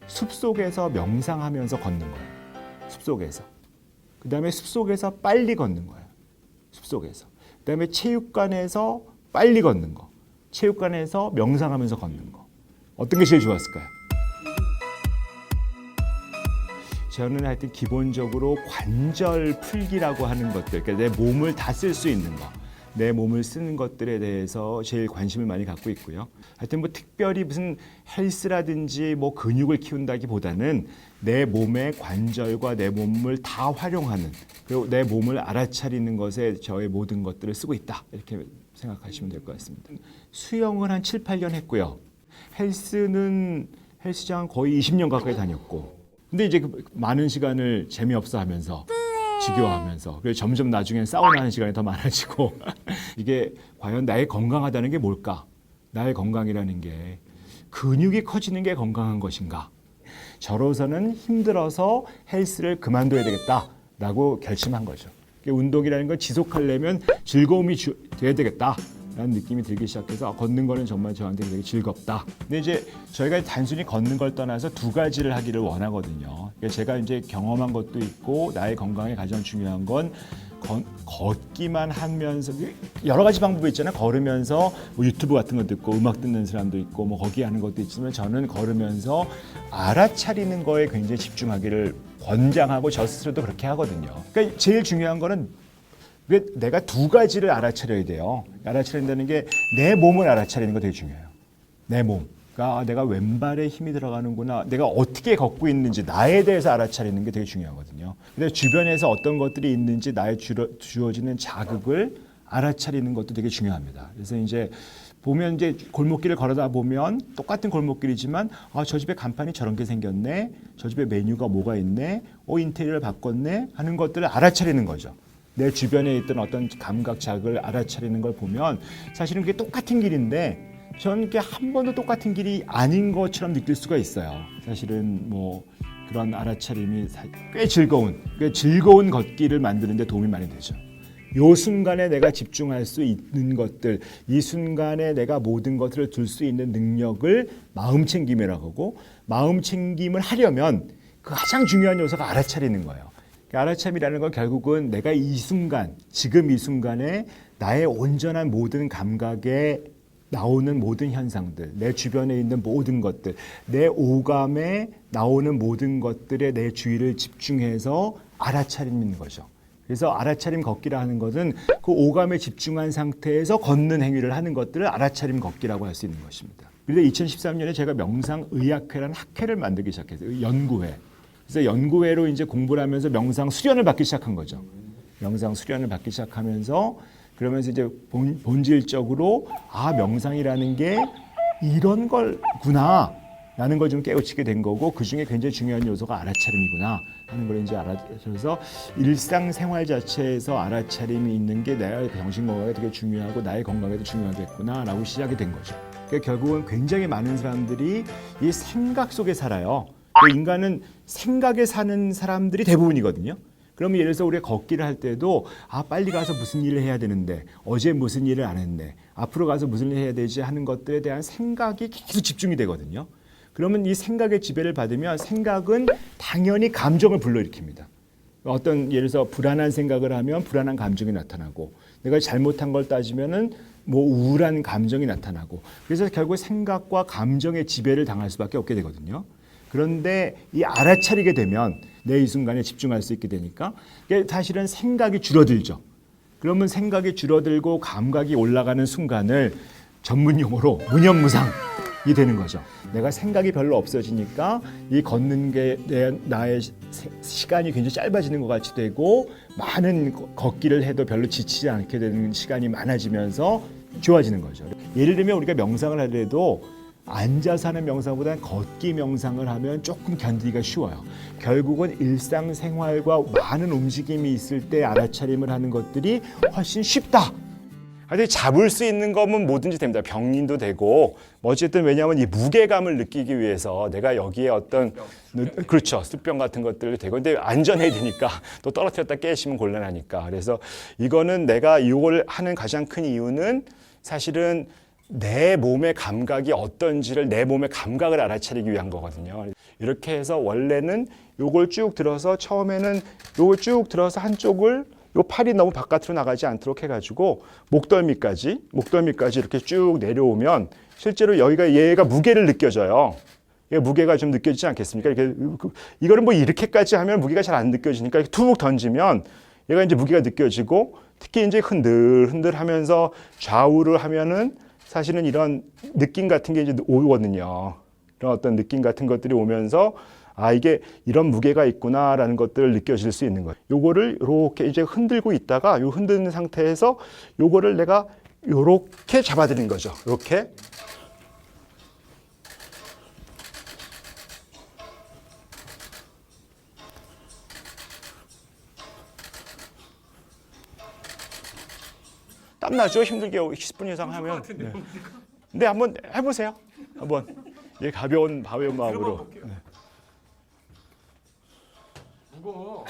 숲속에서 명상하면서 걷는 거예요. 숲속에서. 그 다음에 숲속에서 빨리 걷는 거예요. 숲속에서. 그 다음에 체육관에서 빨리 걷는 거. 체육관에서 명상하면서 걷는 거. 어떤 게 제일 좋았을까요? 저는 하여튼 기본적으로 관절 풀기라고 하는 것들, 그러니까 내 몸을 다 쓸 수 있는 거, 내 몸을 쓰는 것들에 대해서 제일 관심을 많이 갖고 있고요. 하여튼 뭐 특별히 무슨 헬스라든지 뭐 근육을 키운다기보다는 내 몸의 관절과 내 몸을 다 활용하는, 그리고 내 몸을 알아차리는 것에 저의 모든 것들을 쓰고 있다, 이렇게 생각하시면 될 것 같습니다. 수영을 한 7, 8년 했고요. 헬스장은 거의 20년 가까이 다녔고, 근데 이제 많은 시간을 재미없어 하면서 지겨워하면서, 그래서 점점 나중엔 사우나 하는 시간이 더 많아지고 이게 과연 나의 건강하다는 게 뭘까? 나의 건강이라는 게 근육이 커지는 게 건강한 것인가? 저로서는 힘들어서 헬스를 그만둬야 되겠다라고 결심한 거죠. 운동이라는 걸 지속하려면 즐거움이 돼야 되겠다라는 느낌이 들기 시작해서 걷는 거는 정말 저한테 되게 즐겁다. 근데 이제 저희가 단순히 걷는 걸 떠나서 두 가지를 하기를 원하거든요. 그러니까 제가 이제 경험한 것도 있고 나의 건강에 가장 중요한 건 걷기만 하면서 여러 가지 방법이 있잖아요. 걸으면서 뭐 유튜브 같은 거 듣고 음악 듣는 사람도 있고 뭐 거기 하는 것도 있지만 저는 걸으면서 알아차리는 거에 굉장히 집중하기를 권장하고 저 스스로도 그렇게 하거든요. 그러니까 제일 중요한 거는 내가 두 가지를 알아차려야 돼요. 알아차린다는 게 내 몸을 알아차리는 거 되게 중요해요. 내 몸. 그러니까 내가 왼발에 힘이 들어가는구나. 내가 어떻게 걷고 있는지 나에 대해서 알아차리는 게 되게 중요하거든요. 근데 주변에서 어떤 것들이 있는지 나에 주어지는 자극을 알아차리는 것도 되게 중요합니다. 그래서 이제 보면 이제 골목길을 걸어다 보면 똑같은 골목길이지만 저 집에 간판이 저런 게 생겼네. 저 집에 메뉴가 뭐가 있네. 인테리어를 바꿨네. 하는 것들을 알아차리는 거죠. 내 주변에 있던 어떤 감각 자극을 알아차리는 걸 보면 사실은 그게 똑같은 길인데 저는 이게 한 번도 똑같은 길이 아닌 것처럼 느낄 수가 있어요. 사실은 뭐 그런 알아차림이 꽤 즐거운 걷기를 만드는 데 도움이 많이 되죠. 이 순간에 내가 집중할 수 있는 것들, 이 순간에 내가 모든 것들을 둘 수 있는 능력을 마음챙김이라고 하고, 마음챙김을 하려면 그 가장 중요한 요소가 알아차리는 거예요. 알아차림이라는 건 결국은 내가 이 순간, 지금 이 순간에 나의 온전한 모든 감각에 나오는 모든 현상들, 내 주변에 있는 모든 것들, 내 오감에 나오는 모든 것들에 내 주의를 집중해서 알아차리는 거죠. 그래서 알아차림 걷기라 하는 것은 그 오감에 집중한 상태에서 걷는 행위를 하는 것들을 알아차림 걷기라고 할 수 있는 것입니다. 그런데 2013년에 제가 명상의학회라는 학회를 만들기 시작했어요. 연구회. 그래서 연구회로 이제 공부를 하면서 명상 수련을 받기 시작한 거죠. 명상 수련을 받기 시작하면서 그러면서 이제 본질적으로 명상이라는 게 이런 걸구나 라는 걸 좀 깨우치게 된 거고, 그 중에 굉장히 중요한 요소가 알아차림이구나 하는 걸 이제 알아서 일상생활 자체에서 알아차림이 있는 게 나의 정신 건강에 되게 중요하고 나의 건강에도 중요하겠구나 라고 시작이 된 거죠. 그러니까 결국은 굉장히 많은 사람들이 이 생각 속에 살아요. 인간은 생각에 사는 사람들이 대부분이거든요. 그러면 예를 들어서 우리가 걷기를 할 때도 빨리 가서 무슨 일을 해야 되는데, 어제 무슨 일을 안 했네, 앞으로 가서 무슨 일을 해야 되지 하는 것들에 대한 생각이 계속 집중이 되거든요. 그러면 이 생각의 지배를 받으면 생각은 당연히 감정을 불러일으킵니다. 어떤 예를 들어서 불안한 생각을 하면 불안한 감정이 나타나고, 내가 잘못한 걸 따지면은 뭐 우울한 감정이 나타나고, 그래서 결국 생각과 감정의 지배를 당할 수밖에 없게 되거든요. 그런데 이 알아차리게 되면 내 이 순간에 집중할 수 있게 되니까 사실은 생각이 줄어들죠. 그러면 생각이 줄어들고 감각이 올라가는 순간을 전문 용어로 무념무상이 되는 거죠. 내가 생각이 별로 없어지니까 이 걷는 게 나의 시간이 굉장히 짧아지는 것 같이 되고, 많은 걷기를 해도 별로 지치지 않게 되는 시간이 많아지면서 좋아지는 거죠. 예를 들면 우리가 명상을 하더라도 앉아서 하는 명상보다는 걷기 명상을 하면 조금 견디기가 쉬워요. 결국은 일상생활과 많은 움직임이 있을 때 알아차림을 하는 것들이 훨씬 쉽다. 하여튼 잡을 수 있는 거면 뭐든지 됩니다. 병인도 되고, 어쨌든 왜냐하면 이 무게감을 느끼기 위해서 내가 여기에 어떤 그렇죠, 습병 같은 것들도 되고, 근데 안전해야 되니까 또 떨어뜨렸다 깨시면 곤란하니까. 그래서 이거는 내가 이걸 하는 가장 큰 이유는 사실은 내 몸의 감각이 어떤지를 내 몸의 감각을 알아차리기 위한 거거든요. 이렇게 해서 원래는 요걸 쭉 들어서 처음에는 요걸 쭉 들어서 한쪽을 요 팔이 너무 바깥으로 나가지 않도록 해가지고 목덜미까지 이렇게 쭉 내려오면 실제로 여기가 얘가 무게를 느껴져요. 얘 무게가 좀 느껴지지 않겠습니까? 이거를 뭐 이렇게까지 하면 무게가 잘 안 느껴지니까 이렇게 툭 던지면 얘가 이제 무게가 느껴지고 특히 이제 흔들 하면서 좌우를 하면은 사실은 이런 느낌 같은 게 이제 오거든요. 이런 어떤 느낌 같은 것들이 오면서 아, 이게 이런 무게가 있구나라는 것들을 느껴질 수 있는 거예요. 요거를 이렇게 이제 흔들고 있다가 요 흔드는 상태에서 요거를 내가 요렇게 잡아드리는 거죠. 이렇게. 땀나죠? 힘들게 10분 이상 하면. 네. 근데 한번 해보세요. 한번. 예, 가벼운 마음으로. 무거워.